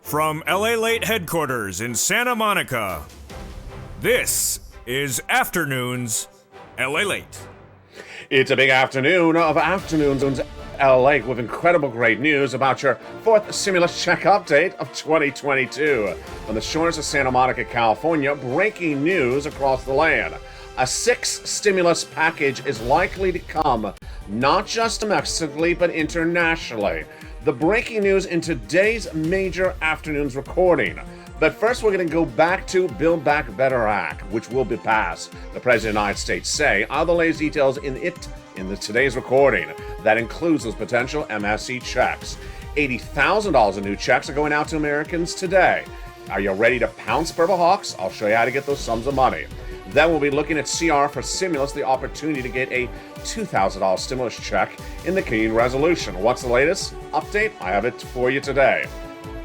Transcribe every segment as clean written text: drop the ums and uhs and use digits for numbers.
From Lalate headquarters in Santa Monica, this is Afternoons Lalate. It's a big afternoon of Afternoons LA with incredible great news about your fourth stimulus check update of 2022. From the shores of Santa Monica, California, breaking news across the land. A sixth stimulus package is likely to come, not just domestically, but internationally. The breaking news in today's major afternoon's recording. But first, we're going to go back to Build Back Better Act, which will be passed, the President of the United States say. I'll lay details in today's recording. That includes those potential MSC checks. $80,000 in new checks are going out to Americans today. Are you ready to pounce, Purple Hawks? I'll show you how to get those sums of money. Then we'll be looking at CR for stimulus, the opportunity to get a $2,000 stimulus check in the Kean resolution. What's the latest update? I have it for you today.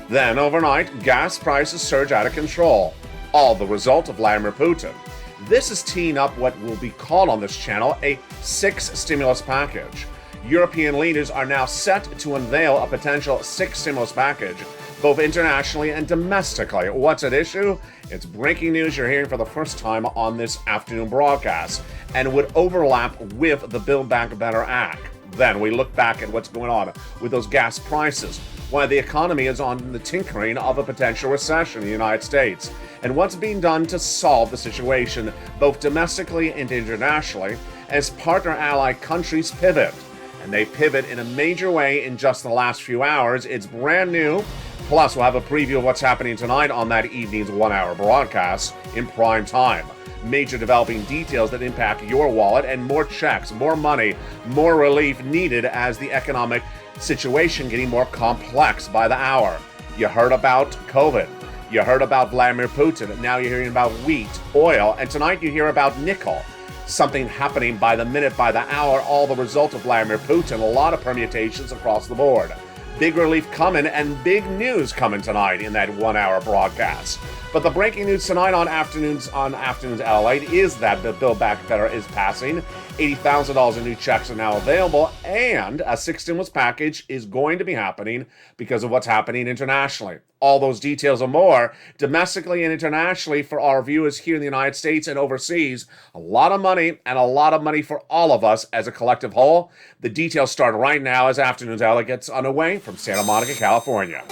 Then overnight, gas prices surge out of control. All the result of Vladimir Putin. This is teeing up what will be called on this channel a sixth stimulus package. European leaders are now set to unveil a potential sixth stimulus package, both internationally and domestically. What's at issue? It's breaking news you're hearing for the first time on this afternoon broadcast, and would overlap with the Build Back Better Act. Then we look back at what's going on with those gas prices, why the economy is on the tinkering of a potential recession in the United States, and what's being done to solve the situation, both domestically and internationally, as partner-ally countries pivot. And they pivot in a major way in just the last few hours. It's brand new. Plus, we'll have a preview of what's happening tonight on that evening's one-hour broadcast in prime time. Major developing details that impact your wallet, and more checks, more money, more relief needed as the economic situation getting more complex by the hour. You heard about COVID. You heard about Vladimir Putin. Now you're hearing about wheat, oil, and tonight you hear about nickel. Something happening by the minute, by the hour, all the result of Vladimir Putin. A lot of permutations across the board. Big relief coming and big news coming tonight in that one-hour broadcast. But the breaking news tonight on Afternoons LA is that the Build Back Better is passing. $80,000 in new checks are now available, and a sixth stimulus package is going to be happening because of what's happening internationally. All those details and more, domestically and internationally, for our viewers here in the United States and overseas. A lot of money, and a lot of money for all of us as a collective whole. The details start right now as Afternoons LA gets underway from Santa Monica, California.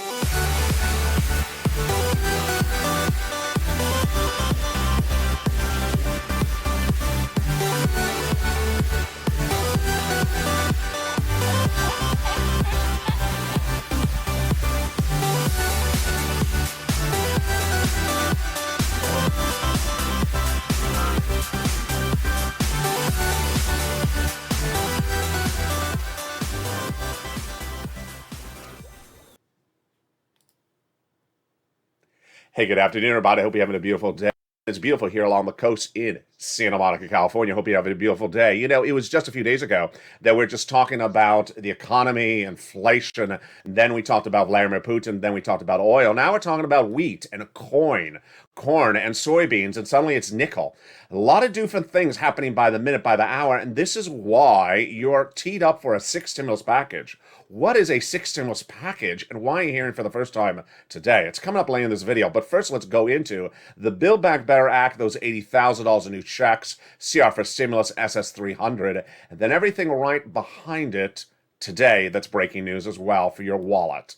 Hey, good afternoon, everybody. I hope you're having a beautiful day. It's beautiful here along the coast in Santa Monica, California. Hope you're having a beautiful day. You know, it was just a few days ago that we're just talking about the economy, inflation, and then we talked about Vladimir Putin, then we talked about oil. Now we're talking about wheat and corn and soybeans, and suddenly it's nickel. A lot of different things happening by the minute, by the hour, and this is why you're teed up for a sixth stimulus package. What is a sixth stimulus package, and why are you hearing for the first time today? It's coming up later in this video, but first let's go into the Build Back Better Act, those $80,000 in new checks, CR for stimulus, SS300, and then everything right behind it today that's breaking news as well for your wallet.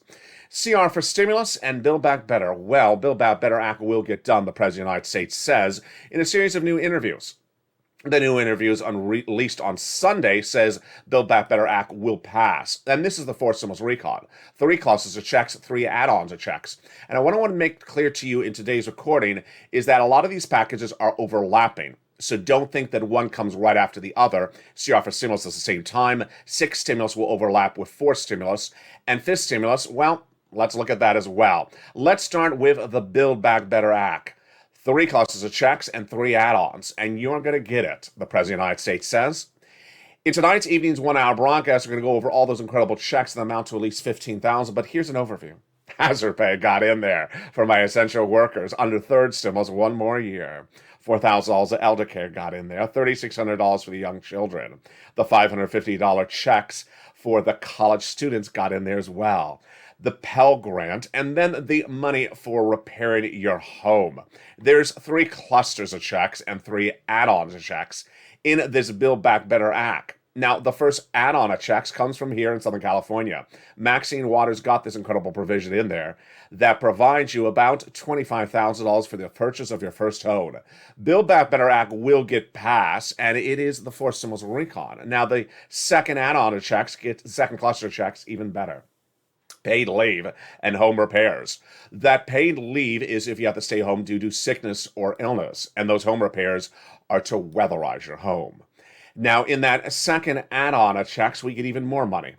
CR for stimulus and Build Back Better. Well, Build Back Better Act will get done, the President of the United States says, in a series of new interviews. The new interviews released on Sunday says Build Back Better Act will pass. And this is the fourth stimulus recon. 3 classes of checks, 3 add-ons of checks. And what I want to make clear to you in today's recording is that a lot of these packages are overlapping. So don't think that one comes right after the other. CR for stimulus at the same time. 6 stimulus will overlap with 4 stimulus. And 5th stimulus, well, let's look at that as well. Let's start with the Build Back Better Act. 3 classes of checks and 3 add-ons, and you're going to get it, the President of the United States says. In tonight's evening's one-hour broadcast, we're going to go over all those incredible checks that amount to at least $15,000, but here's an overview. Hazard pay got in there for my essential workers under third stimulus 1 more year. $4,000 of elder care got in there, $3,600 for the young children. The $550 checks for the college students got in there as well. the Pell Grant, and then the money for repairing your home. There's 3 clusters of checks and 3 add-ons of checks in this Build Back Better Act. Now, the first add-on of checks comes from here in Southern California. Maxine Waters got this incredible provision in there that provides you about $25,000 for the purchase of your first home. Build Back Better Act will get passed, and it is the fourth stimulus recon. Now, the second add-on of checks, second cluster of checks, even better. Paid leave and home repairs. That paid leave is if you have to stay home due to sickness or illness, and those home repairs are to weatherize your home. Now, in that second add-on of checks, we get even more money.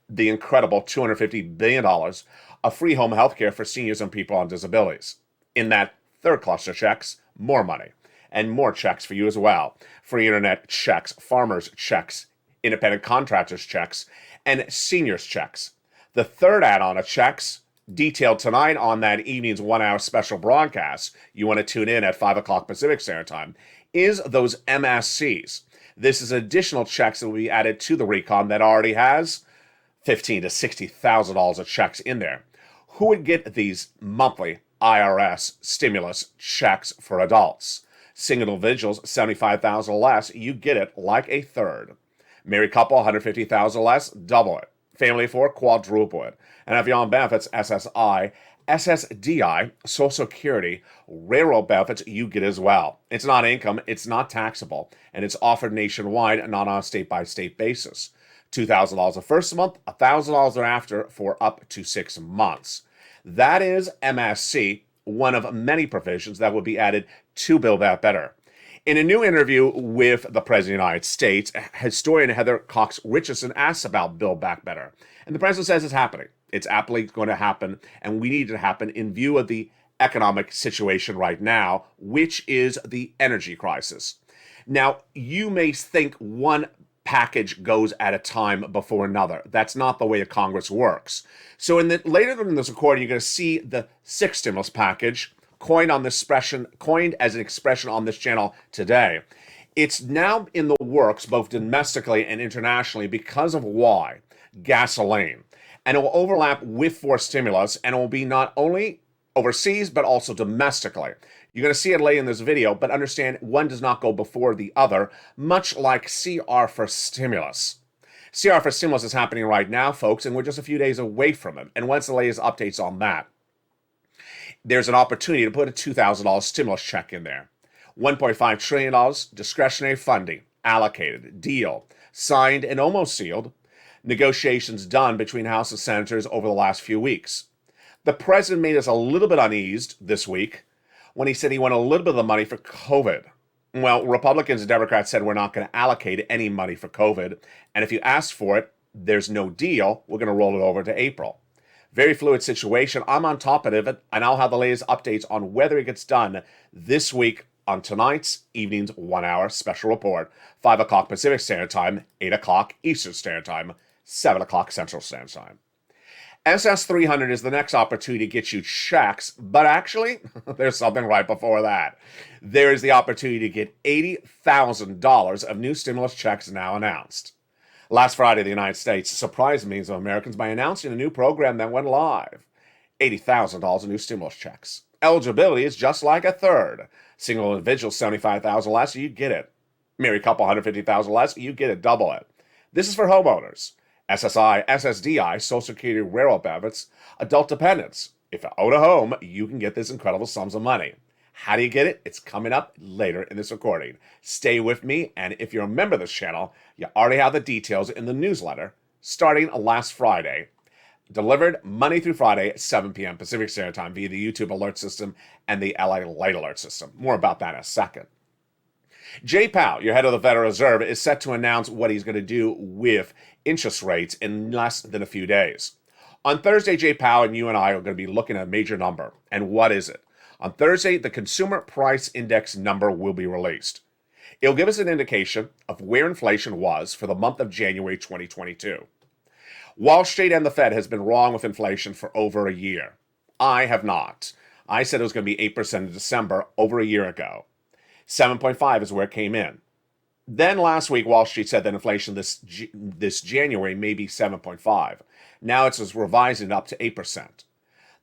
The incredible $250 billion of free home health care for seniors and people on disabilities. In that third cluster of checks, more money. And more checks for you as well. Free internet checks, farmers checks, independent contractors checks, and seniors checks. The third add-on of checks, detailed tonight on that evening's 1-hour special broadcast, you want to tune in at 5 o'clock Pacific Standard Time, is those MSCs. This is additional checks that will be added to the recon that already has $15,000 to $60,000 of checks in there. Who would get these monthly IRS stimulus checks for adults? Single individuals, $75,000 less, you get it like a third. Married couple, $150,000 less, double it. Family of 4, quadruple it. And if you're on benefits, SSI, SSDI, Social Security, railroad benefits, you get as well. It's not income, it's not taxable, and it's offered nationwide, not on a state-by-state basis. $2,000 the first month, $1,000 thereafter for up to 6 months. That is MSC, one of many provisions that would be added to Build Back Better. In a new interview with the President of the United States, historian Heather Cox Richardson asks about Build Back Better. And the President says it's happening. It's aptly going to happen, and we need it to happen in view of the economic situation right now, which is the energy crisis. Now, you may think one package goes at a time before another. That's not the way a Congress works. So later in this recording, you're going to see the 6th stimulus package coined as an expression on this channel today. It's now in the works, both domestically and internationally, because of why? Gasoline. And it will overlap with 4th stimulus, and it will be not only overseas, but also domestically. You're going to see it later in this video, but understand one does not go before the other, much like CR for stimulus. CR for stimulus is happening right now, folks, and we're just a few days away from it. And what's the latest updates on that? There's an opportunity to put a $2,000 stimulus check in there. $1.5 trillion discretionary funding, allocated, deal, signed and almost sealed. Negotiations done between House and Senators over the last few weeks. The president made us a little bit uneased this week when he said he wanted a little bit of the money for COVID. Well, Republicans and Democrats said we're not going to allocate any money for COVID, and if you ask for it, there's no deal. We're going to roll it over to April. Very fluid situation. I'm on top of it, and I'll have the latest updates on whether it gets done this week on tonight's evening's 1-hour special report. 5 o'clock Pacific Standard Time, 8 o'clock Eastern Standard Time, 7 o'clock Central Standard Time. SS300 is the next opportunity to get you checks, but actually, there's something right before that. There is the opportunity to get $80,000 of new stimulus checks now announced. Last Friday, the United States surprised millions of Americans by announcing a new program that went live. $80,000 of new stimulus checks. Eligibility is just like a third. Single individual, $75,000 less, you get it. Married couple, $150,000 less, you get it, double it. This is for homeowners. SSI, SSDI, Social Security, railroad benefits, adult dependents. If you own a home, you can get this incredible sums of money. How do you get it? It's coming up later in this recording. Stay with me, and if you're a member of this channel, you already have the details in the newsletter starting last Friday. Delivered Monday through Friday at 7 p.m. Pacific Standard Time via the YouTube alert system and the LA Light alert system. More about that in a second. Jay Powell, your head of the Federal Reserve, is set to announce what he's going to do with interest rates in less than a few days. On Thursday, Jay Powell and you and I are going to be looking at a major number. And what is it? On Thursday, the Consumer Price Index number will be released. It'll give us an indication of where inflation was for the month of January 2022. Wall Street and the Fed has been wrong with inflation for over a year. I have not. I said it was going to be 8% in December over a year ago. 7.5 is where it came in. Then last week, Wall Street said that inflation this January may be 7.5. Now it's revising it up to 8%.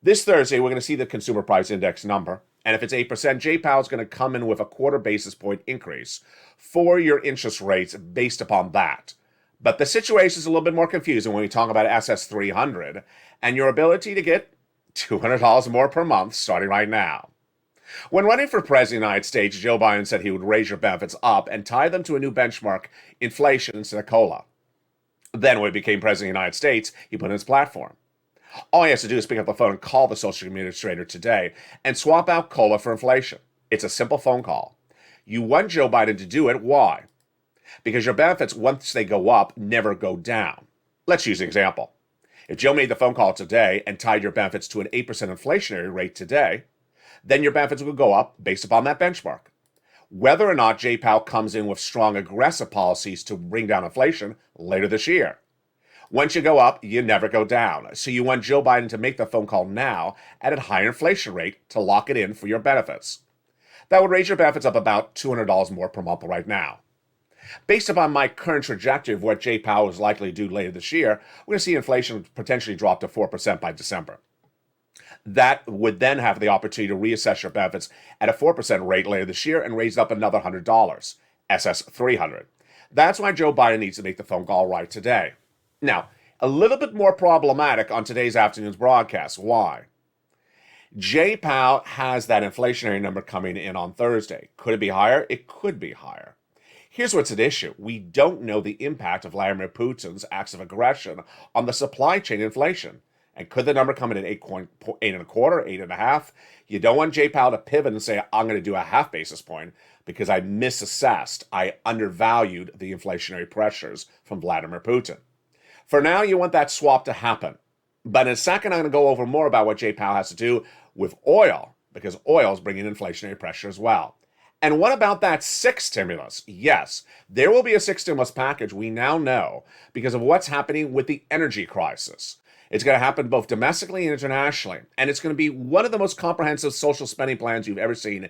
This Thursday, we're going to see the consumer price index number. And if it's 8%, J-Powell is going to come in with a quarter basis point increase for your interest rates based upon that. But the situation is a little bit more confusing when we talk about SS300 and your ability to get $200 more per month starting right now. When running for president of the United States, Joe Biden said he would raise your benefits up and tie them to a new benchmark, inflation instead of COLA. Then when he became president of the United States, he put in his platform. All he has to do is pick up the phone and call the Social Administrator today and swap out COLA for inflation. It's a simple phone call. You want Joe Biden to do it. Why? Because your benefits, once they go up, never go down. Let's use an example. If Joe made the phone call today and tied your benefits to an 8% inflationary rate today, then your benefits will go up based upon that benchmark. Whether or not J-Powell comes in with strong, aggressive policies to bring down inflation later this year. Once you go up, you never go down. So you want Joe Biden to make the phone call now at a higher inflation rate to lock it in for your benefits. That would raise your benefits up about $200 more per month right now. Based upon my current trajectory of what J-Powell is likely to do later this year, we're going to see inflation potentially drop to 4% by December. That would then have the opportunity to reassess your benefits at a 4% rate later this year and raise up another $100, SS300. That's why Joe Biden needs to make the phone call right today. Now, a little bit more problematic on today's afternoon's broadcast. Why? J-Powell has that inflationary number coming in on Thursday. Could it be higher? It could be higher. Here's what's at issue. We don't know the impact of Vladimir Putin's acts of aggression on the supply chain inflation. And could the number come in at 8.25, 8.5? You don't want J-Powell to pivot and say, I'm going to do a half basis point because I misassessed, I undervalued the inflationary pressures from Vladimir Putin. For now, you want that swap to happen. But in a second, I'm going to go over more about what J-Powell has to do with oil, because oil is bringing inflationary pressure as well. And what about that sixth stimulus? Yes, there will be a sixth stimulus package, we now know, because of what's happening with the energy crisis. It's going to happen both domestically and internationally. And it's going to be one of the most comprehensive social spending plans you've ever seen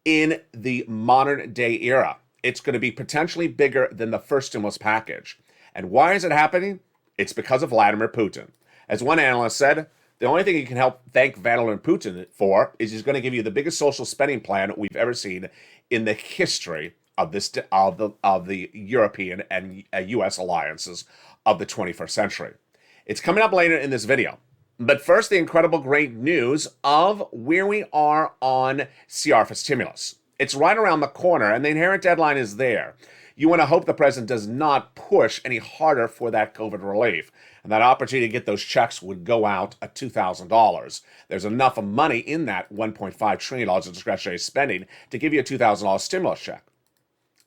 in the modern day era. It's going to be potentially bigger than the first stimulus package. And why is it happening? It's because of Vladimir Putin. As one analyst said, the only thing you can help thank Vladimir Putin for is he's going to give you the biggest social spending plan we've ever seen in the history of the European and U.S. alliances of the 21st century. It's coming up later in this video. But first, the incredible great news of where we are on CR for stimulus. It's right around the corner, and the inherent deadline is there. You want to hope the president does not push any harder for that COVID relief. And that opportunity to get those checks would go out at $2,000. There's enough money in that $1.5 trillion of discretionary spending to give you a $2,000 stimulus check.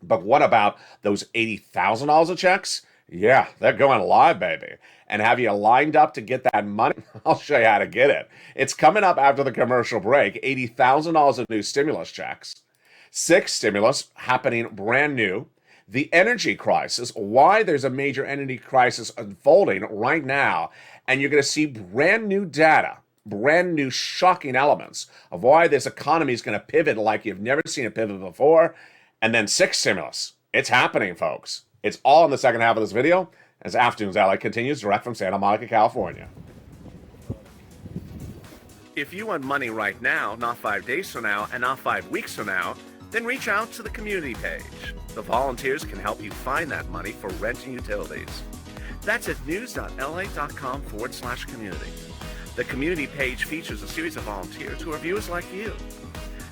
But what about those $80,000 of checks? Yeah, they're going live, baby. And have you lined up to get that money? I'll show you how to get it. It's coming up after the commercial break. $80,000 of new stimulus checks. 6 stimulus happening brand new. The energy crisis, why there's a major energy crisis unfolding right now, and you're going to see brand new data, brand new shocking elements of why this economy is going to pivot like you've never seen it pivot before. And then 6 stimulus. It's happening, folks. It's all in the second half of this video as Afternoons Ally continues direct from Santa Monica, California. If you want money right now, not 5 days from now, and not 5 weeks from now, then reach out to the community page. The volunteers can help you find that money for rent and utilities. That's at news.la.com/community. The community page features a series of volunteers who are viewers like you.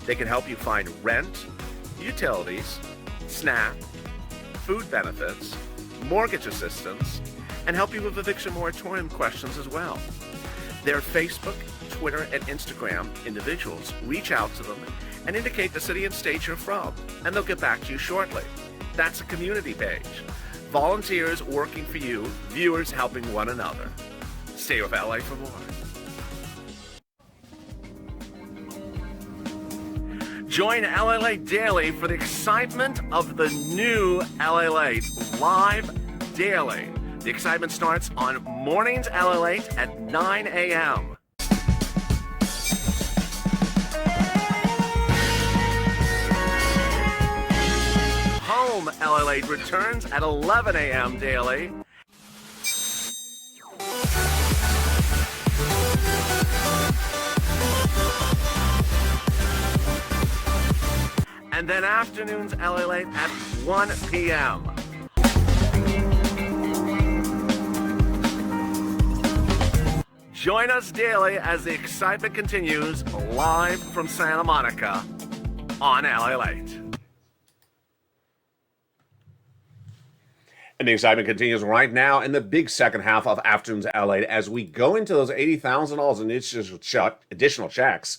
They can help you find rent, utilities, SNAP, food benefits, mortgage assistance, and help you with eviction moratorium questions as well. Their Facebook, Twitter, and Instagram individuals reach out to them and indicate the city and state you're from, and they'll get back to you shortly. That's a community page. Volunteers working for you, viewers helping one another. Stay with LA for more. Join Lalate Daily for the excitement of the new Lalate live daily. The excitement starts on mornings Lalate at 9 a.m. Home Lalate returns at 11 a.m. daily. then afternoons LA Late at 1 p.m. Join us daily as the excitement continues live from Santa Monica on LA Late. And the excitement continues right now in the big second half of Afternoons LA as we go into those $80,000 in additional checks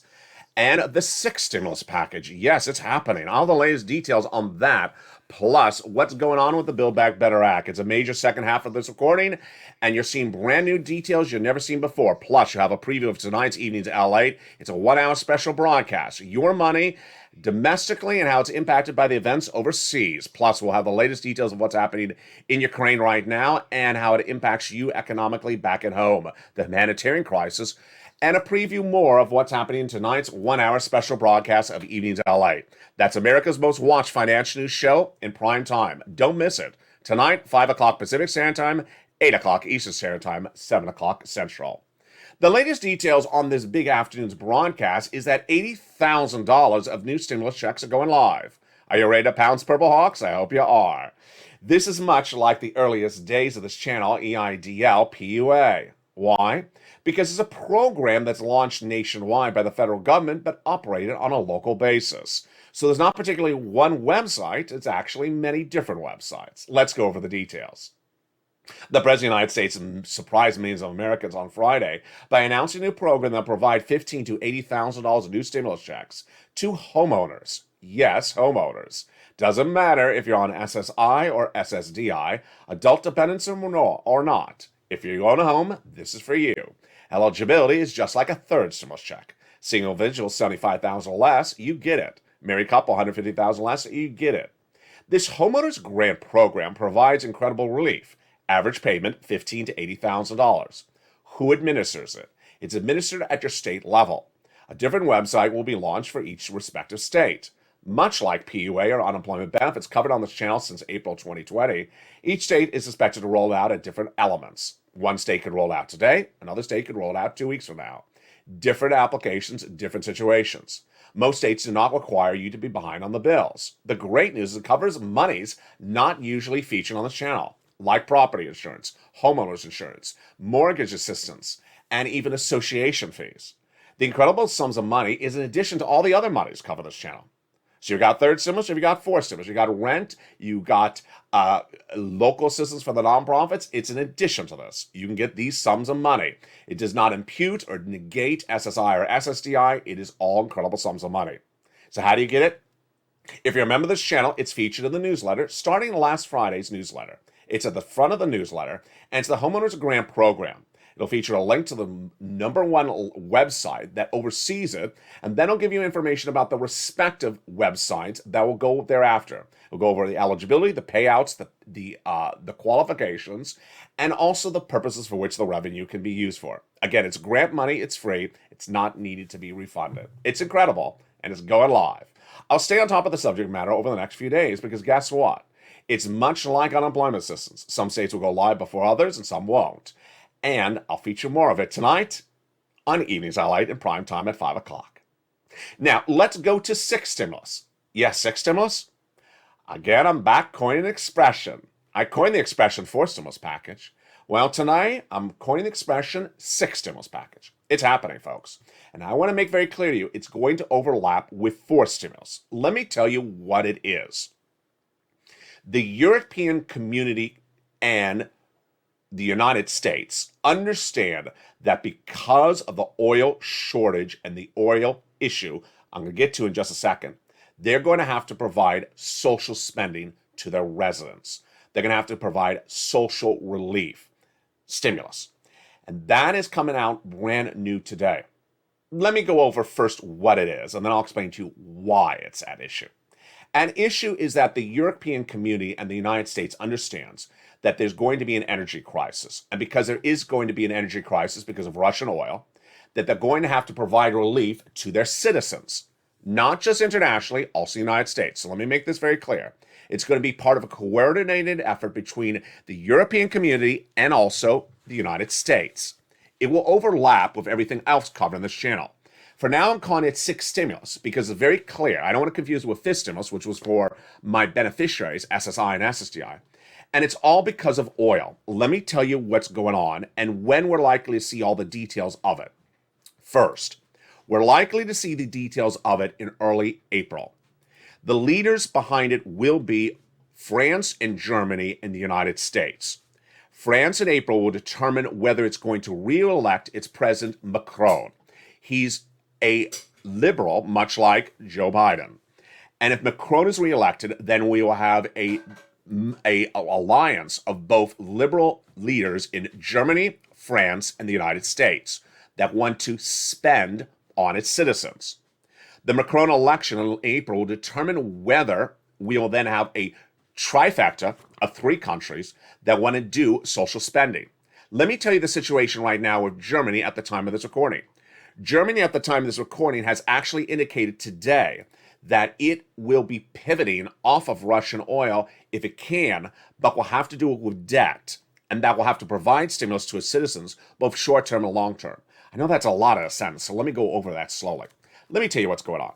and the sixth stimulus package. Yes, it's happening. All the latest details on that, plus what's going on with the Build Back Better Act. It's a major second half of this recording, and you're seeing brand new details you've never seen before. Plus, you have a preview of tonight's Evenings LA. It's a 1-hour special broadcast. Your money domestically and how it's impacted by the events overseas. Plus, we'll have the latest details of what's happening in Ukraine right now and how it impacts you economically back at home, the humanitarian crisis, and a preview more of what's happening in tonight's 1-hour special broadcast of Evenings LA. That's America's most watched financial news show in prime time. Don't miss it. Tonight, 5 o'clock Pacific Standard Time, 8 o'clock Eastern Standard Time, 7 o'clock Central. The latest details on this big afternoon's broadcast is that $80,000 of new stimulus checks are going live. Are you ready to pounce Purple Hawks? I hope you are. This is much like the earliest days of this channel, EIDL PUA. Why? Because it's a program that's launched nationwide by the federal government but operated on a local basis. So there's not particularly one website, it's actually many different websites. Let's go over the details. The President of the United States surprised millions of Americans on Friday by announcing a new program that will provide $15,000 to $80,000 in new stimulus checks to homeowners. Yes, homeowners. Doesn't matter if you're on SSI or SSDI, adult dependents or not. If you own a home, this is for you. Eligibility is just like a third stimulus check. Single individual, $75,000 or less, you get it. Married couple, $150,000 less, you get it. This homeowners grant program provides incredible relief. Average payment, $15,000 to $80,000. Who administers it? It's administered at your state level. A different website will be launched for each respective state. Much like PUA or unemployment benefits covered on this channel since April 2020, each state is expected to roll out at different elements. One state could roll out today, another state could roll out 2 weeks from now. Different applications, different situations. Most states do not require you to be behind on the bills. The great news is it covers monies not usually featured on this channel, like property insurance, homeowners insurance, mortgage assistance, and even association fees. The incredible sums of money is in addition to all the other monies covered on this channel. So you got third stimulus, you got fourth stimulus, you got rent, you got local assistance for the nonprofits. It's in addition to this. You can get these sums of money. It does not impute or negate SSI or SSDI. It is all incredible sums of money. So how do you get it? If you're a member of this channel, it's featured in the newsletter starting last Friday's newsletter. It's at the front of the newsletter, and it's the Homeowners Grant Program. It'll feature a link to the #1 website that oversees it, and then it'll give you information about the respective websites that will go thereafter. We'll go over the eligibility, the payouts, the qualifications, and also the purposes for which the revenue can be used for. Again, it's grant money, it's free, it's not needed to be refunded. It's incredible, and it's going live. I'll stay on top of the subject matter over the next few days because guess what? It's much like unemployment assistance. Some states will go live before others, and some won't. And I'll feature more of it tonight on Evenings Highlight in prime time at 5 o'clock. Now, let's go to sixth stimulus. Yes, sixth stimulus? Again, I'm back coining an expression. I coined the expression fourth stimulus package. Well, tonight, I'm coining the expression sixth stimulus package. It's happening, folks. And I want to make very clear to you, it's going to overlap with fourth stimulus. Let me tell you what it is. The European community and the United States understand that because of the oil shortage and the oil issue, I'm going to get to in just a second, they're going to have to provide social spending to their residents. They're going to have to provide social relief, stimulus. And that is coming out brand new today. Let me go over first what it is, and then I'll explain to you why it's at issue. An issue is that the European community and the United States understands that there's going to be an energy crisis. And because there is going to be an energy crisis because of Russian oil, that they're going to have to provide relief to their citizens, not just internationally, also the United States. So let me make this very clear. It's going to be part of a coordinated effort between the European community and also the United States. It will overlap with everything else covered in this channel. For now, I'm calling it sixth stimulus because it's very clear. I don't want to confuse it with fifth stimulus, which was for my beneficiaries, SSI and SSDI. And it's all because of oil. Let me tell you what's going on and when we're likely to see all the details of it. First, we're likely to see the details of it in early April. The leaders behind it will be France and Germany and the United States. France in April will determine whether it's going to re-elect its president Macron. He's a liberal, much like Joe Biden. And if Macron is re-elected, then we will have a alliance of both liberal leaders in Germany, France, and the United States that want to spend on its citizens. The Macron election in April will determine whether we will then have a trifecta of three countries that want to do social spending. Let me tell you the situation right now with Germany at the time of this recording. Germany at the time of this recording has actually indicated today that it will be pivoting off of Russian oil if it can, but will have to do it with debt, and that will have to provide stimulus to its citizens, both short-term and long-term. I know that's a lot of a sentence, so let me go over that slowly. Let me tell you what's going on.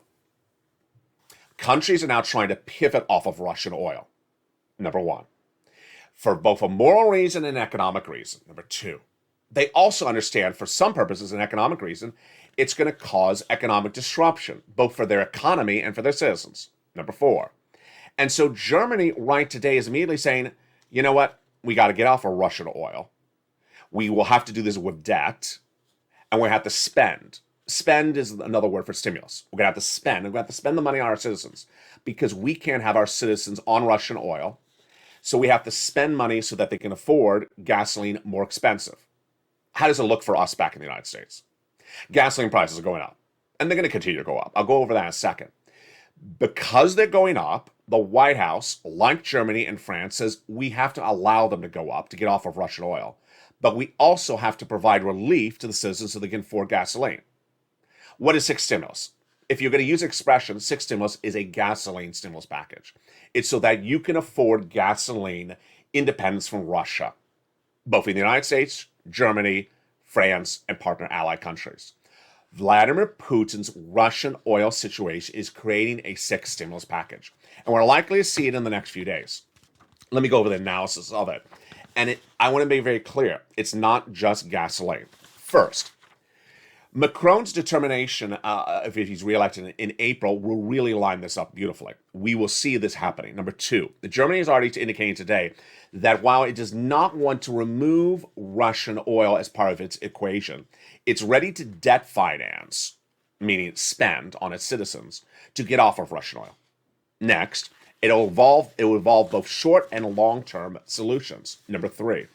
Countries are now trying to pivot off of Russian oil, number one, for both a moral reason and economic reason, number two. They also understand, for some purposes and economic reason, it's going to cause economic disruption, both for their economy and for their citizens, number four. And so Germany right today is immediately saying, you know what, we got to get off of Russian oil. We will have to do this with debt, and we have to spend. Spend is another word for stimulus. We're going to have to spend. We're going to have to spend the money on our citizens because we can't have our citizens on Russian oil. So we have to spend money so that they can afford gasoline more expensive. How does it look for us back in the United States? Gasoline prices are going up, and they're going to continue to go up. I'll go over that in a second. Because they're going up, the White House, like Germany and France, says we have to allow them to go up to get off of Russian oil. But we also have to provide relief to the citizens so they can afford gasoline. What is sixth stimulus? If you're going to use expression, sixth stimulus is a gasoline stimulus package. It's so that you can afford gasoline independence from Russia, both in the United States, Germany, France, and partner ally countries. Vladimir Putin's Russian oil situation is creating a sixth stimulus package, and we're likely to see it in the next few days. Let me go over the analysis of it. And I want to be very clear. It's not just gasoline. First, Macron's determination, if he's reelected in April, will really line this up beautifully. We will see this happening. Number two, Germany is already indicating today that while it does not want to remove Russian oil as part of its equation, it's ready to debt finance, meaning spend on its citizens, to get off of Russian oil. Next, it will evolve both short and long-term solutions. Number three,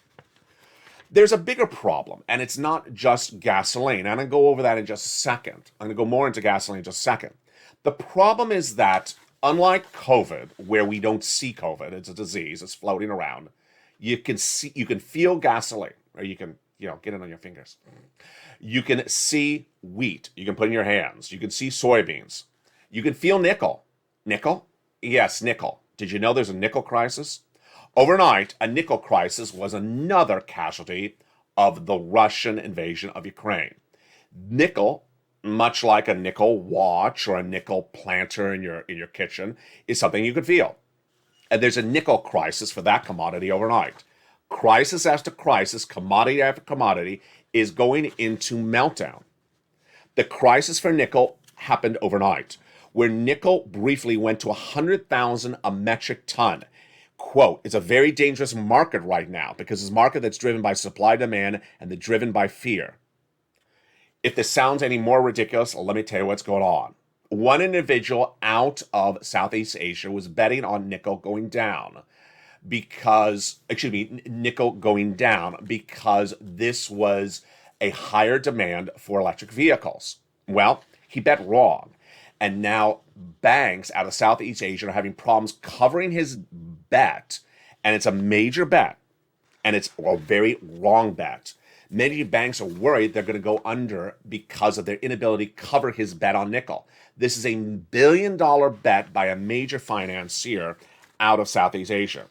there's a bigger problem, and it's not just gasoline. I'm going to go over that in just a second. I'm going to go more into gasoline in just a second. The problem is that, unlike COVID, where we don't see COVID, it's a disease, it's floating around, you can feel gasoline, or you can, get it on your fingers. You can see wheat, you can put in your hands, you can see soybeans. You can feel nickel. Nickel? Yes, nickel. Did you know there's a nickel crisis? Overnight, a nickel crisis was another casualty of the Russian invasion of Ukraine. Nickel, much like a nickel watch or a nickel planter in your kitchen, is something you can feel. And there's a nickel crisis for that commodity overnight. Crisis after crisis, commodity after commodity, is going into meltdown. The crisis for nickel happened overnight, where nickel briefly went to 100,000 a metric ton. Quote, it's a very dangerous market right now because it's a market that's driven by supply demand and that's driven by fear. If this sounds any more ridiculous, let me tell you what's going on. One individual out of Southeast Asia was betting on nickel going down because this was a higher demand for electric vehicles. Well, he bet wrong. And now banks out of Southeast Asia are having problems covering his bet. And it's a major bet. And it's a very wrong bet. Many banks are worried they're going to go under because of their inability to cover his bet on nickel. This is a $1 billion bet by a major financier out of Southeast Asia.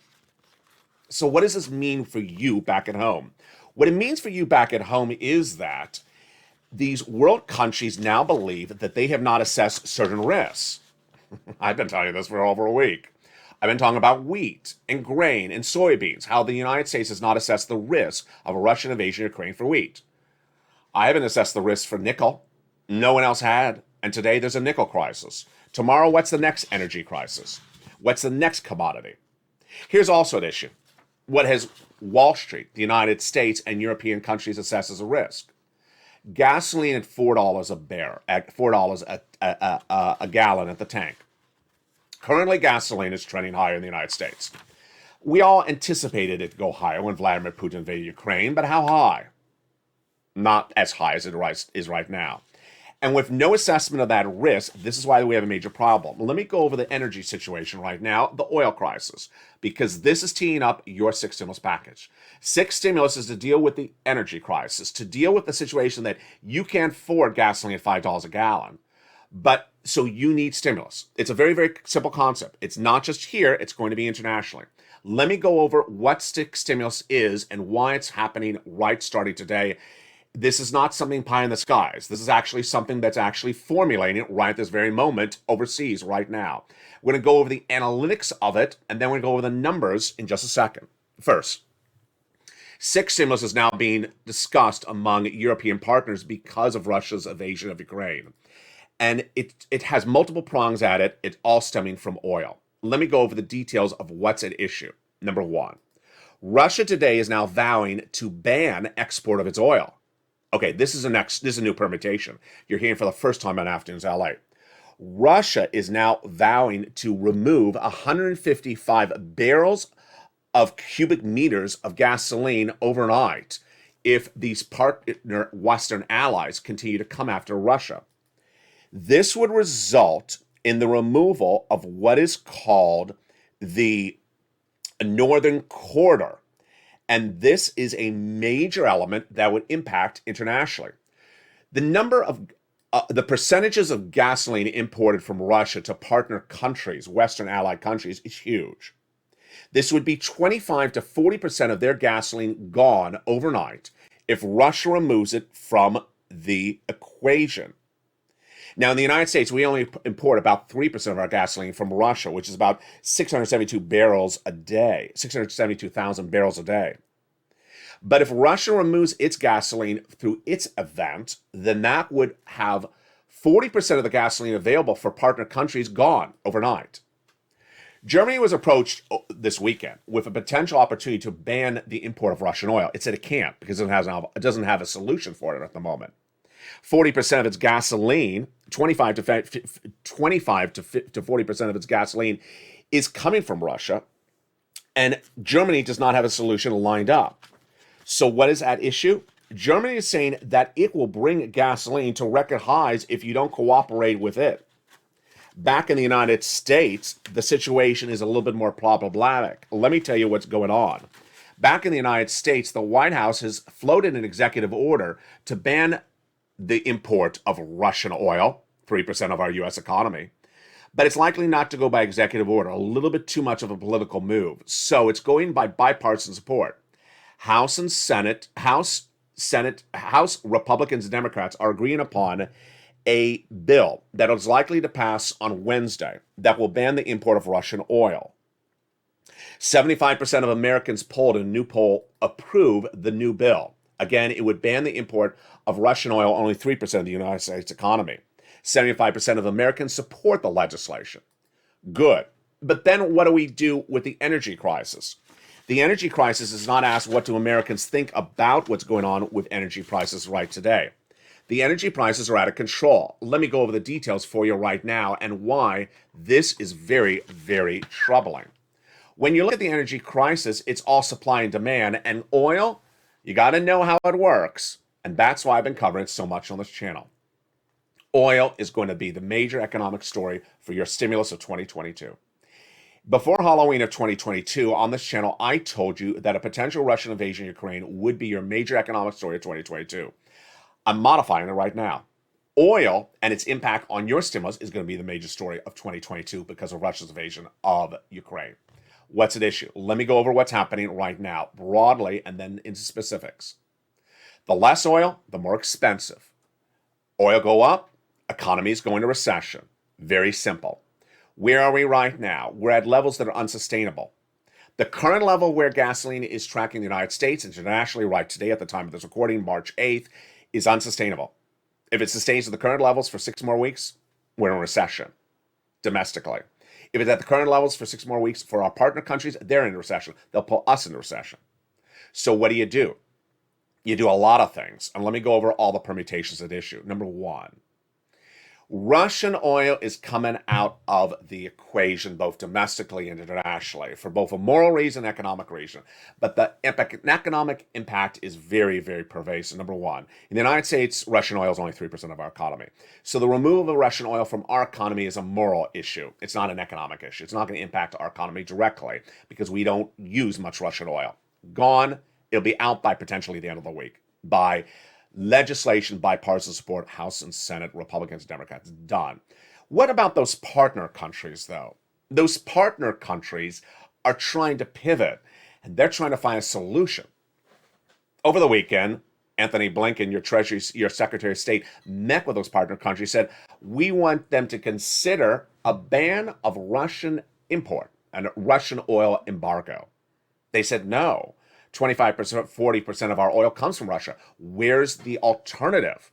So what does this mean for you back at home? What it means for you back at home is that these world countries now believe that they have not assessed certain risks. I've been telling you this for over a week. I've been talking about wheat and grain and soybeans, how the United States has not assessed the risk of a Russian invasion of Ukraine for wheat. I haven't assessed the risk for nickel. No one else had. And today there's a nickel crisis. Tomorrow, what's the next energy crisis? What's the next commodity? Here's also an issue. What has Wall Street, the United States, and European countries assessed as a risk? Gasoline at $4 a barrel, at $4 a gallon at the tank. Currently, gasoline is trending higher in the United States. We all anticipated it to go higher when Vladimir Putin invaded Ukraine, but how high? Not as high as it is right now. And with no assessment of that risk, this is why we have a major problem. Let me go over the energy situation right now, the oil crisis, because this is teeing up your sixth stimulus package. Sixth stimulus is to deal with the energy crisis, to deal with the situation that you can't afford gasoline at $5 a gallon. But so you need stimulus. It's a very, very simple concept. It's not just here, it's going to be internationally. Let me go over what sixth stimulus is and why it's happening right starting today. This is not something pie in the skies. This is actually something that's actually formulating right at this very moment overseas right now. We're going to go over the analytics of it, and then we're going to go over the numbers in just a second. First, sixth stimulus is now being discussed among European partners because of Russia's invasion of Ukraine. And it has multiple prongs at it. It's all stemming from oil. Let me go over the details of what's at issue. Number one, Russia today is now vowing to ban export of its oil. Okay, this is a new permutation. You're hearing for the first time on Afternoons LA. Russia is now vowing to remove 155 barrels of cubic meters of gasoline overnight if these partner Western allies continue to come after Russia. This would result in the removal of what is called the Northern Corridor. And this is a major element that would impact internationally. The number of the percentages of gasoline imported from Russia to partner countries, Western allied countries, is huge. This would be 25 to 40% of their gasoline gone overnight if Russia removes it from the equation. Now, in the United States, we only import about 3% of our gasoline from Russia, which is about 672 barrels a day, 672,000 barrels a day. But if Russia removes its gasoline through its event, then that would have 40% of the gasoline available for partner countries gone overnight. Germany was approached this weekend with a potential opportunity to ban the import of Russian oil. It said it can't because it doesn't have a solution for it at the moment. 40% of its gasoline, 25 to 40% of its gasoline is coming from Russia, and Germany does not have a solution lined up. So what is at issue? Germany is saying that it will bring gasoline to record highs if you don't cooperate with it. Back in the United States, the situation is a little bit more problematic. Let me tell you what's going on. Back in the United States, the White House has floated an executive order to ban the import of Russian oil, 3% of our U.S. economy. But it's likely not to go by executive order, a little bit too much of a political move. So it's going by bipartisan support. House Republicans and Democrats are agreeing upon a bill that is likely to pass on Wednesday that will ban the import of Russian oil. 75% of Americans polled in a new poll approve the new bill. Again, it would ban the import of Russian oil, only 3% of the United States economy. 75% of Americans support the legislation. Good. But then what do we do with the energy crisis? The energy crisis is not asked what do Americans think about what's going on with energy prices right today. The energy prices are out of control. Let me go over the details for you right now and why this is very, very troubling. When you look at the energy crisis, it's all supply and demand, and oil, you got to know how it works, and that's why I've been covering it so much on this channel. Oil is going to be the major economic story for your stimulus of 2022. Before Halloween of 2022, on this channel, I told you that a potential Russian invasion of Ukraine would be your major economic story of 2022. I'm modifying it right now. Oil and its impact on your stimulus is going to be the major story of 2022 because of Russia's invasion of Ukraine. What's at issue? Let me go over what's happening right now, broadly, and then into specifics. The less oil, the more expensive. Oil go up, economies go into recession. Very simple. Where are we right now? We're at levels that are unsustainable. The current level where gasoline is tracking the United States internationally right today at the time of this recording, March 8th, is unsustainable. If it sustains at the current levels for 6 more weeks, we're in recession domestically. If it's at the current levels for 6 more weeks for our partner countries, they're in recession. They'll pull us into recession. So what do? You do a lot of things. And let me go over all the permutations at issue. Number one, Russian oil is coming out of the equation both domestically and internationally for both a moral reason and economic reason. But the economic impact is very, very pervasive. Number one, in the United States, Russian oil is only 3% of our economy. So the removal of Russian oil from our economy is a moral issue. It's not an economic issue. It's not going to impact our economy directly because we don't use much Russian oil. Gone, it'll be out by potentially the end of the week by legislation, bipartisan support, House and Senate, Republicans, Democrats, done. What about those partner countries, though? Those partner countries are trying to pivot, and they're trying to find a solution. Over the weekend, Anthony Blinken, your Secretary of State, met with those partner countries, said, we want them to consider a ban of Russian import and a Russian oil embargo. They said no. 25%, 40% of our oil comes from Russia. Where's the alternative?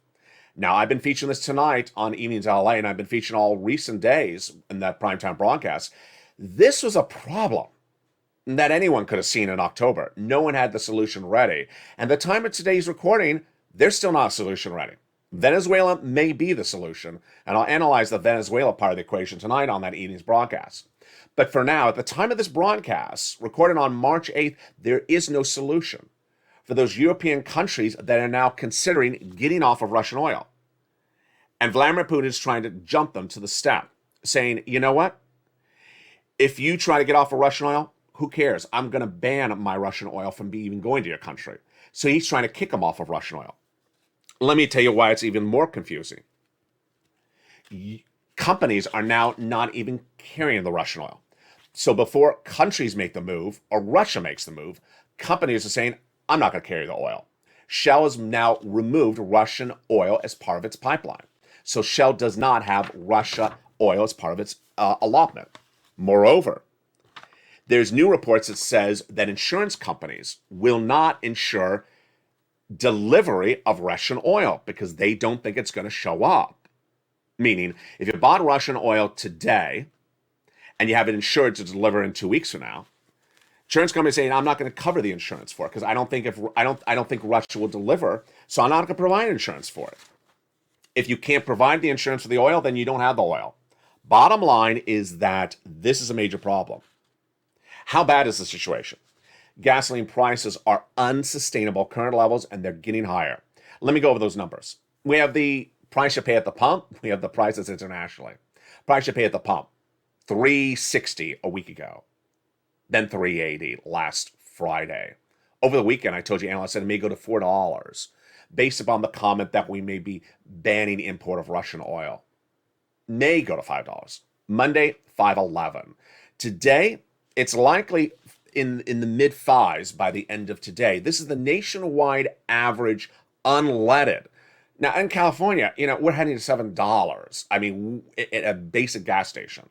Now, I've been featuring this tonight on Evenings LA, and I've been featuring all recent days in that primetime broadcast. This was a problem that anyone could have seen in October. No one had the solution ready. And at the time of today's recording, there's still not a solution ready. Venezuela may be the solution, and I'll analyze the Venezuela part of the equation tonight on that evening's broadcast. But for now, at the time of this broadcast, recorded on March 8th, there is no solution for those European countries that are now considering getting off of Russian oil. And Vladimir Putin is trying to jump them to the step, saying, you know what? If you try to get off of Russian oil, who cares? I'm going to ban my Russian oil from even going to your country. So he's trying to kick them off of Russian oil. Let me tell you why it's even more confusing. Companies are now not even carrying the Russian oil. So before countries make the move, or Russia makes the move, companies are saying, I'm not going to carry the oil. Shell has now removed Russian oil as part of its pipeline. So Shell does not have Russia oil as part of its allotment. Moreover, there's new reports that says that insurance companies will not insure delivery of Russian oil because they don't think it's going to show up. Meaning, if you bought Russian oil today and you have it insured to deliver in 2 weeks from now, insurance companies saying, I'm not going to cover the insurance for it because I don't think Russia will deliver, so I'm not going to provide insurance for it. If you can't provide the insurance for the oil, then you don't have the oil. Bottom line is that this is a major problem. How bad is the situation? Gasoline prices are unsustainable current levels, and they're getting higher. Let me go over those numbers. We have the price you pay at the pump. We have the prices internationally. Price you pay at the pump, $3.60 a week ago, then $3.80 last Friday. Over the weekend, I told you, analysts said it may go to $4, based upon the comment that we may be banning import of Russian oil. May go to $5. Monday, $5.11. Today, it's likely in the mid fives by the end of today. This is the nationwide average unleaded. Now in California, we're heading to $7. I mean, at a basic gas station.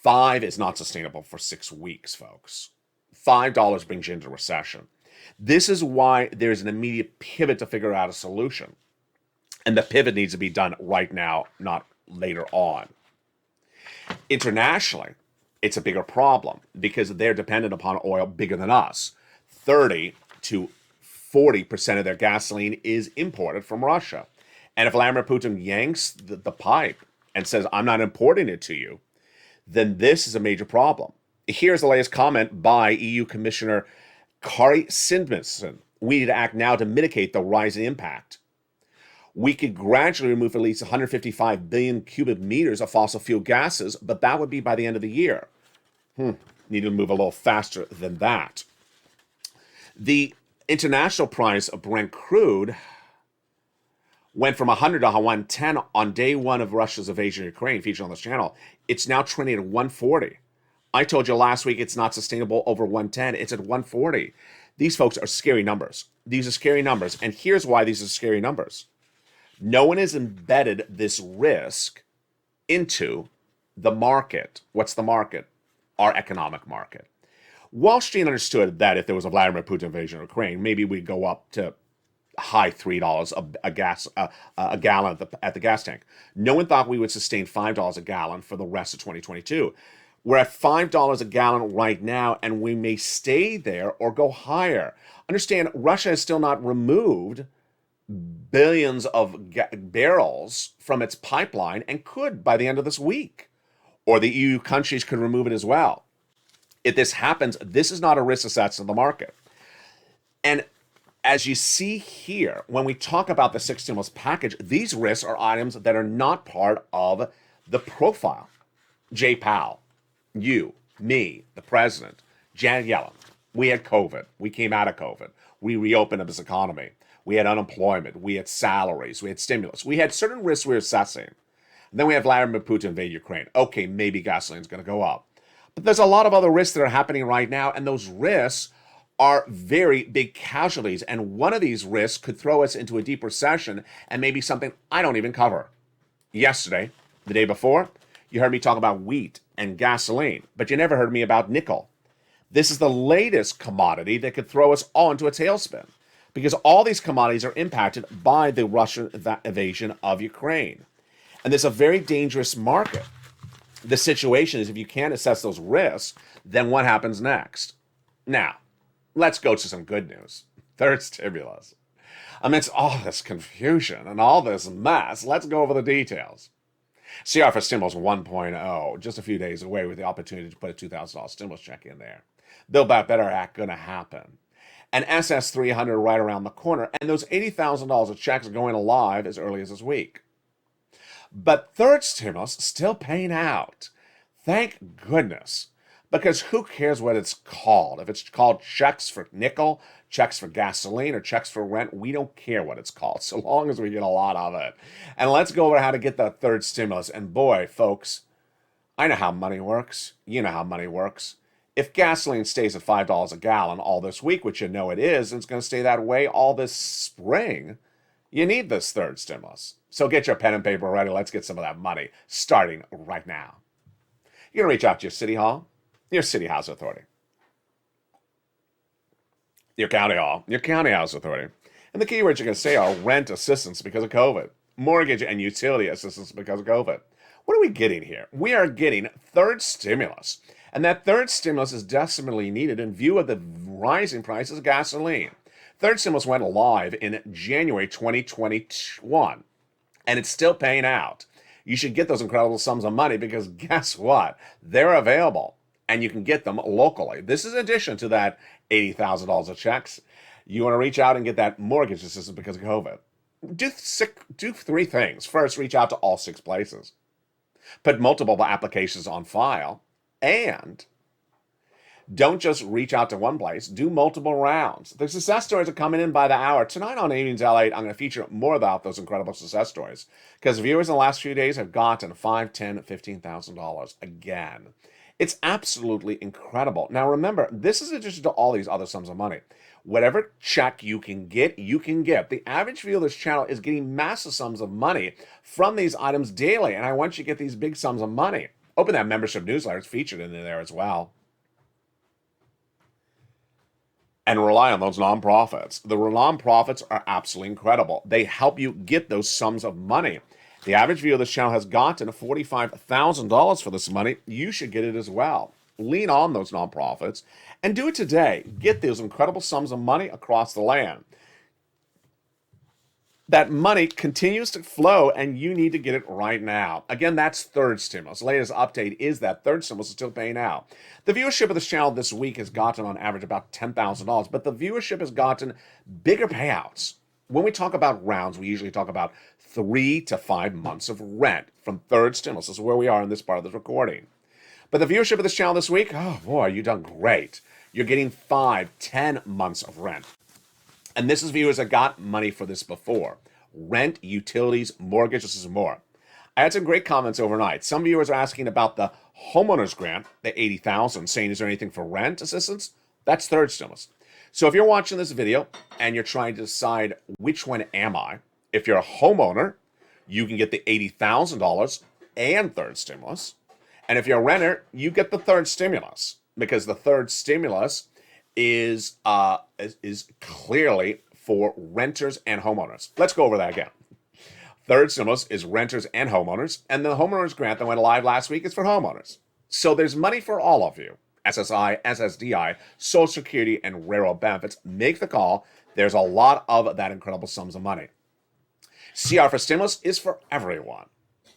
$5 is not sustainable for 6 weeks, folks. $5 brings you into recession. This is why there's an immediate pivot to figure out a solution. And the pivot needs to be done right now, not later on. Internationally, it's a bigger problem because they're dependent upon oil bigger than us. 30 to 40% of their gasoline is imported from Russia. And if Vladimir Putin yanks the pipe and says, I'm not importing it to you, then this is a major problem. Here's the latest comment by EU Commissioner Kari Sindmundsen. We need to act now to mitigate the rising impact. We could gradually remove at least 155 billion cubic meters of fossil fuel gases, but that would be by the end of the year. Need to move a little faster than that. The international price of Brent crude went from 100 to 110 on day one of Russia's invasion of Ukraine, featured on this channel. It's now trending at 140. I told you last week it's not sustainable over 110. It's at 140. These folks are scary numbers. These are scary numbers. And here's why these are scary numbers. No one has embedded this risk into the market. What's the market? Our economic market. Wall Street understood that if there was a Vladimir Putin invasion of Ukraine, maybe we'd go up to high $3 a gallon at the gas tank. No one thought we would sustain $5 a gallon for the rest of 2022. We're at $5 a gallon right now, and we may stay there or go higher. Understand, Russia has still not removed billions of barrels from its pipeline and could by the end of this week. Or the EU countries could remove it as well. If this happens, this is not a risk assessed to the market. And as you see here, when we talk about the six stimulus package, these risks are items that are not part of the profile. Jay Powell, you, me, the president, Janet Yellen, we had COVID. We came out of COVID. We reopened this economy. We had unemployment. We had salaries. We had stimulus. We had certain risks we were assessing. And then we had Vladimir Putin invade Ukraine. Okay, maybe gasoline's going to go up. But there's a lot of other risks that are happening right now, and those risks are very big casualties. And one of these risks could throw us into a deep recession and maybe something I don't even cover. Yesterday, the day before, you heard me talk about wheat and gasoline, but you never heard me about nickel. This is the latest commodity that could throw us all into a tailspin because all these commodities are impacted by the Russian invasion of Ukraine. And this is a very dangerous market. The situation is if you can't assess those risks, then what happens next? Now, let's go to some good news. Third stimulus. Amidst all this confusion and all this mess, let's go over the details. CR for Stimulus 1.0, just a few days away with the opportunity to put a $2,000 stimulus check in there. Build Back Better Act going to happen. And SS 300 right around the corner, and those $80,000 of checks are going live as early as this week. But third stimulus still paying out. Thank goodness. Because who cares what it's called? If it's called checks for nickel, checks for gasoline, or checks for rent, we don't care what it's called, so long as we get a lot of it. And let's go over how to get that third stimulus. And boy, folks, I know how money works. You know how money works. If gasoline stays at $5 a gallon all this week, which you know it is, and it's going to stay that way all this spring, you need this third stimulus. So get your pen and paper ready. Let's get some of that money starting right now. You're going to reach out to your city hall, your city house authority, your county hall, your county house authority. And the keywords you're going to say are rent assistance because of COVID, mortgage and utility assistance because of COVID. What are we getting here? We are getting third stimulus. And that third stimulus is desperately needed in view of the rising prices of gasoline. Third stimulus went live in January 2021, and it's still paying out. You should get those incredible sums of money because guess what? They're available, and you can get them locally. This is in addition to that $80,000 of checks. You want to reach out and get that mortgage assistance because of COVID. Do three things. First, reach out to all 6 places. Put multiple applications on file. And don't just reach out to one place. Do multiple rounds. The success stories are coming in by the hour. Tonight on Evenings Lalate, I'm going to feature more about those incredible success stories because viewers in the last few days have gotten $5,000, $10,000, $15,000 again. It's absolutely incredible. Now remember, this is in addition to all these other sums of money. Whatever check you can get, you can get. The average viewer of this channel is getting massive sums of money from these items daily, and I want you to get these big sums of money. Open that membership newsletter. It's featured in there as well. And rely on those nonprofits. The nonprofits are absolutely incredible. They help you get those sums of money. The average viewer of this channel has gotten $45,000 for this money. You should get it as well. Lean on those nonprofits and do it today. Get those incredible sums of money across the land. That money continues to flow, and you need to get it right now. Again, that's third stimulus. Latest update is that third stimulus is still paying out. The viewership of this channel this week has gotten on average about $10,000, but the viewership has gotten bigger payouts. When we talk about rounds, we usually talk about 3 to 5 months of rent from third stimulus. This is where we are in this part of this recording. But the viewership of this channel this week, oh boy, you've done great. You're getting 5, 10 months of rent. And this is viewers that got money for this before. Rent, utilities, mortgages, and more. I had some great comments overnight. Some viewers are asking about the homeowners grant, the $80,000, saying, is there anything for rent assistance? That's third stimulus. So if you're watching this video and you're trying to decide which one am I, If you're a homeowner, you can get the $80,000 and third stimulus. And if you're a renter, you get the third stimulus, because the third stimulus is clearly for renters and homeowners. Let's go over that again. Third stimulus is renters and homeowners, and the homeowners grant that went live last week is for homeowners. So there's money for all of you. SSI, SSDI, Social Security, and railroad benefits. Make the call. There's a lot of that incredible sums of money. CR for stimulus is for everyone.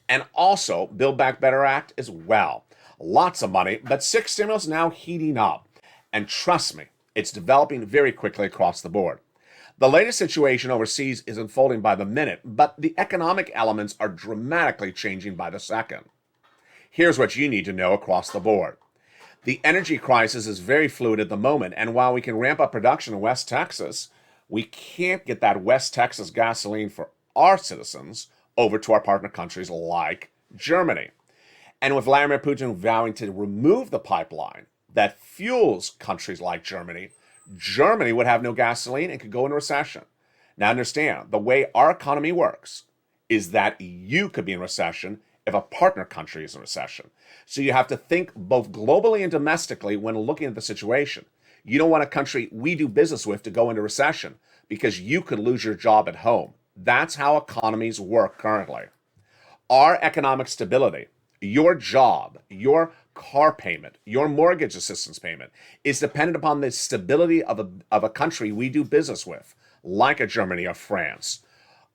And also, Build Back Better Act as well. Lots of money, but 6 stimulus now heating up. And trust me, it's developing very quickly across the board. The latest situation overseas is unfolding by the minute, but the economic elements are dramatically changing by the second. Here's what you need to know across the board. The energy crisis is very fluid at the moment, and while we can ramp up production in West Texas, we can't get that West Texas gasoline for our citizens over to our partner countries like Germany. And with Vladimir Putin vowing to remove the pipeline that fuels countries like Germany, Germany would have no gasoline and could go into recession. Now understand, the way our economy works is that you could be in recession if a partner country is in recession. So you have to think both globally and domestically when looking at the situation. You don't want a country we do business with to go into recession because you could lose your job at home. That's how economies work currently. Our economic stability, your job, your car payment, your mortgage assistance payment is dependent upon the stability of a country we do business with, like a Germany or France.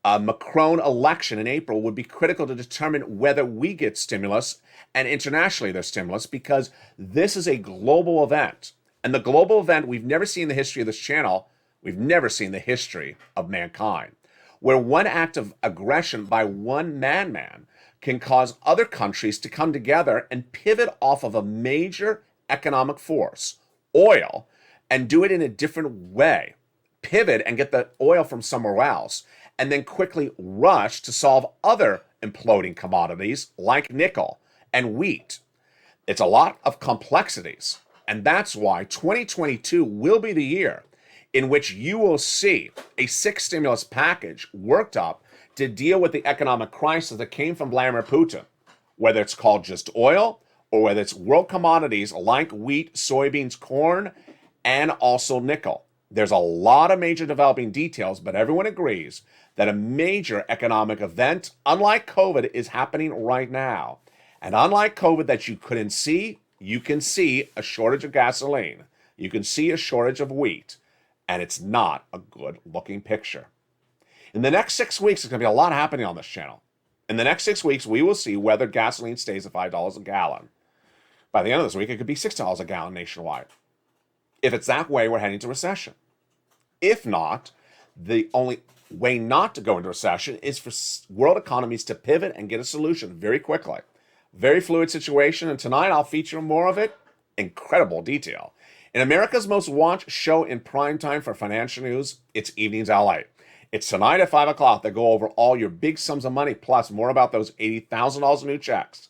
A Macron election in April would be critical to determine whether we get stimulus and internationally there's stimulus, because this is a global event. And the global event we've never seen in the history of this channel, we've never seen in the history of mankind, where one act of aggression by one madman can cause other countries to come together and pivot off of a major economic force, oil, and do it in a different way. Pivot and get the oil from somewhere else, and then quickly rush to solve other imploding commodities like nickel and wheat. It's a lot of complexities, and that's why 2022 will be the year in which you will see a 6 stimulus package worked up to deal with the economic crisis that came from Vladimir Putin, whether it's called just oil or whether it's world commodities like wheat, soybeans, corn, and also nickel. There's a lot of major developing details, but everyone agrees that a major economic event, unlike COVID, is happening right now. And unlike COVID that you couldn't see, you can see a shortage of gasoline. You can see a shortage of wheat. And it's not a good looking picture. In the next 6 weeks, there's going to be a lot happening on this channel. In the next 6 weeks, we will see whether gasoline stays at $5 a gallon. By the end of this week, it could be $6 a gallon nationwide. If it's that way, we're heading to recession. If not, the only way not to go into recession is for world economies to pivot and get a solution very quickly. Very fluid situation, and tonight I'll feature more of it. Incredible detail. In America's most watched show in prime time for financial news, it's Evenings LA. It's tonight at 5 o'clock. They go over all your big sums of money, plus more about those $80,000 in new checks.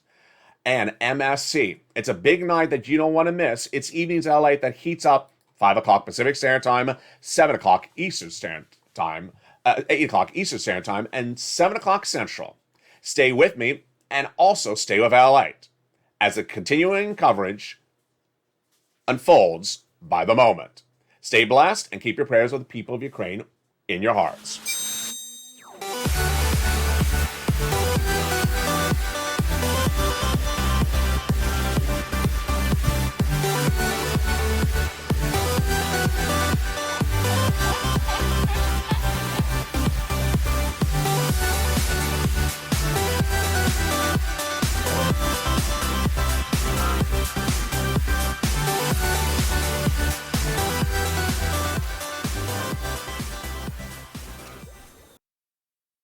And MSC. It's a big night that you don't want to miss. It's Evenings LA that heats up 5 o'clock Pacific Standard Time, 7 o'clock Eastern Standard Time, 8 o'clock Eastern Standard Time, and 7 o'clock Central. Stay with me, and also stay with Lalate as the continuing coverage unfolds by the moment. Stay blessed and keep your prayers with the people of Ukraine in your hearts.